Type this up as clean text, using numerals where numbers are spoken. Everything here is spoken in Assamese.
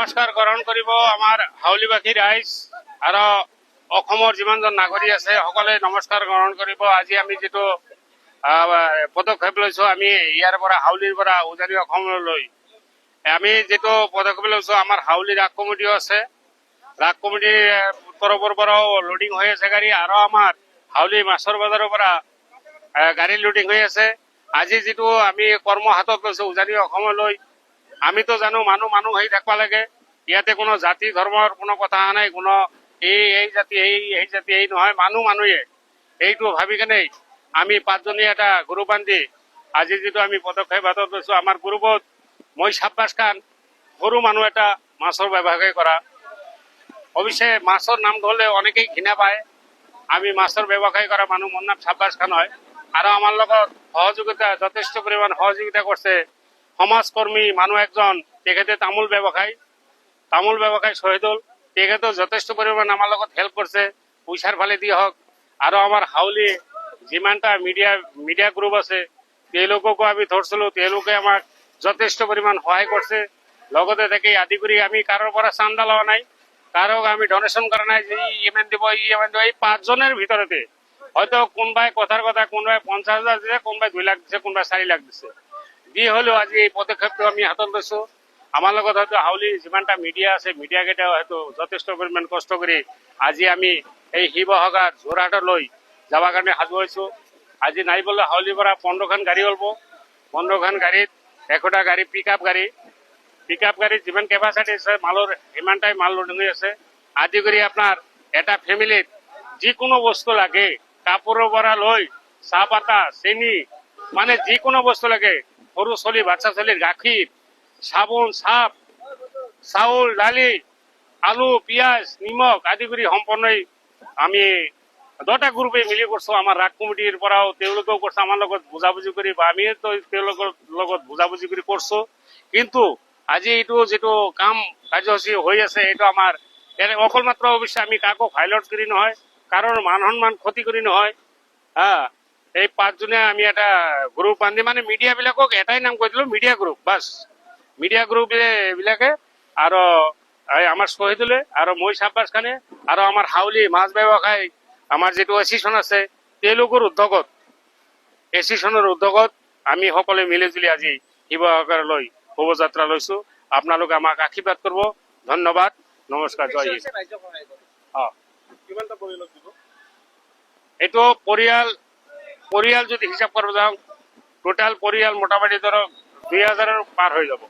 নমস্কাৰ গ্ৰহণ কৰিব আমাৰ হাউলিবাসী ৰাইজ আৰু অসমৰ যিমানজন নাগৰিক আছে সকলোৱে নমস্কাৰ গ্ৰহণ কৰিব। আজি আমি যিটো পদক্ষেপ লৈছো, আমি ইয়াৰ পৰা হাউলিৰ পৰা উজনি অসমলৈ আমি যিটো পদক্ষেপ লৈছো, আমাৰ হাউলি ৰাস কমিটিও আছে। ৰাস কমিটিৰ তৰফৰ পৰাও লোডিং হৈ আছে গাড়ী, আৰু আমাৰ হাউলি মাছৰ বজাৰৰ পৰা গাড়ী লোডিং হৈ আছে। আজি যিটো আমি কৰ্ম হাতত লৈছো উজনি অসমলৈ, আমিতো জানো মানুহ মানুহ হৈ থাকিব লাগে। ইয়াতে কোনো জাতি ধৰ্মৰ কোনো কথা নাই, কোনো এই জাতি এই জাতি এই নহয়, মানুহ মানুহে এইটো ভাবি কেনে আমি পাঁচজনীয়া এটা গ্ৰুপ বান্ধি আজি যিটো আমি পদক্ষেপ হাতত লৈছো, আমাৰ গ্ৰুপত মই সাব্বাস খান, সৰু মানুহ এটা মাছৰ ব্যৱসায় কৰা। অৱশ্যে মাছৰ নাম ধৰলে অনেকেই ঘৃণা পায়। আমি মাছৰ ব্যৱসায় কৰা মানুহ, মোৰ নাম সাব্বাস খান হয়। আৰু আমাৰ লগত সহযোগিতা যথেষ্ট পৰিমাণ সহযোগিতা করছে সমাজকর্মী মানুষ একজন, তেখেতে তামোল ব্যবসায়ী শহীদুল, তেখেতেও যথেষ্ট পরিমাণ আমার লগত হেল্প করছে, পয়সার ফালে দিয়ে হোক। আর আমার হাউলি যিমানটা মিডিয়া গ্রুপ আছে তেওঁলোককো আমি ধরছিল, তেওঁলোকে আমাক যথেষ্ট পরিমাণ সহায় করছে। লগতে থেকে আদি করে আমি কারোর পৰা চান্দা লওয়া নাই, কারোক আমি ডোনেশন করা নাই যে ইমান দিব এই পাঁচজনের ভিতরতে হয়তো কোনবাই কথার কথা কোনবাই 50,000 দিছে, কোনবাই 2 লাখ দিছে, কোনবাই 4 লাখ দিছে। দি হলেও আজি এই পদক্ষেপটো আমি হাতত লৈছো। আমার লগত হয়তো হাউলি যিমানটা মিডিয়া আছে, মিডিয়া কেইটাও হয়তো যথেষ্ট পরিমাণ কষ্ট করে আজি আমি এই শিৱসাগৰ যোৰহাটলৈ যাবাৰ কাৰণে সাজু হয়েছো। আজি নাই বলে হাউলিৰ পৰা 15খন গাড়ী হলব। 15খন গাড়ীত 1টা গাড়ী পিক আপ গাড়ীত যিমান কেপাচিটি আছে মালৰ সিমানটাই মাল লোডিং হৈ আছে। আদি কৰি আপনাৰ এটা ফ্যামিলিত যিকোনো বস্তু লাগে, কাপড়েৰ পৰা লৈ চাহপাতা চেনি, মানে যিকোনো বস্তু লাগে, সৰু চলি বাচ্চা চলির গাখীর, সাবুন, সাপ, চাউল, ডালি, আলু, পিঁয়াজ, নিমখ আদি করে সম্পূর্ণই আমি 2টা গ্রুপে মিলি করছো। আমার রাগ কমিটির পরাও তেওঁলোকেও করছে আমার লগত বুঝাবুঝি করি, বা আমি তো তেওঁলোকৰ লগত বুঝাবুঝি কৰে কৰছো। কিন্তু আজি এইটো যেটো কাম কাৰ্যসূচী হৈ আছে, এইটো আমার অকল মাত্র অবশ্যই আমি কাকো ফাইলট করি নহয়, কারোর মান সন্মান ক্ষতি করি নহয়। হ্যাঁ, এই 5জনীয়া আমি এটা গ্রুপ বান্ধি, মানে মিডিয়া বিলাকক এটাই নাম কৈ দিলো, মিডিয়া গ্রুপ। বাস মিডিয়া গ্রুপ বিলাকে আৰু আমাৰ শহীদুলে আৰু মই সাব্বাস খানে আৰু আমাৰ হাউলি মাছ ব্যবসায় আমাৰ যেটো এসোসিয়েশন আছে, তেওঁলোকৰ উদ্যোগত আমি সকলে মিলি জুলি আজি শিৱসাগৰলৈ শোভাযাত্ৰা লৈছো। আপোনালোকে আমাক আশীৰ্বাদ কৰিব। ধন্যবাদ, নমস্কাৰ, জয় হিন্দ। এইটো পৰিয়াল যদি হিসাব কৰিব যাওঁ, টোটাল পৰিয়াল মোটামুটি ধৰক 2000 পাৰ হৈ যাব।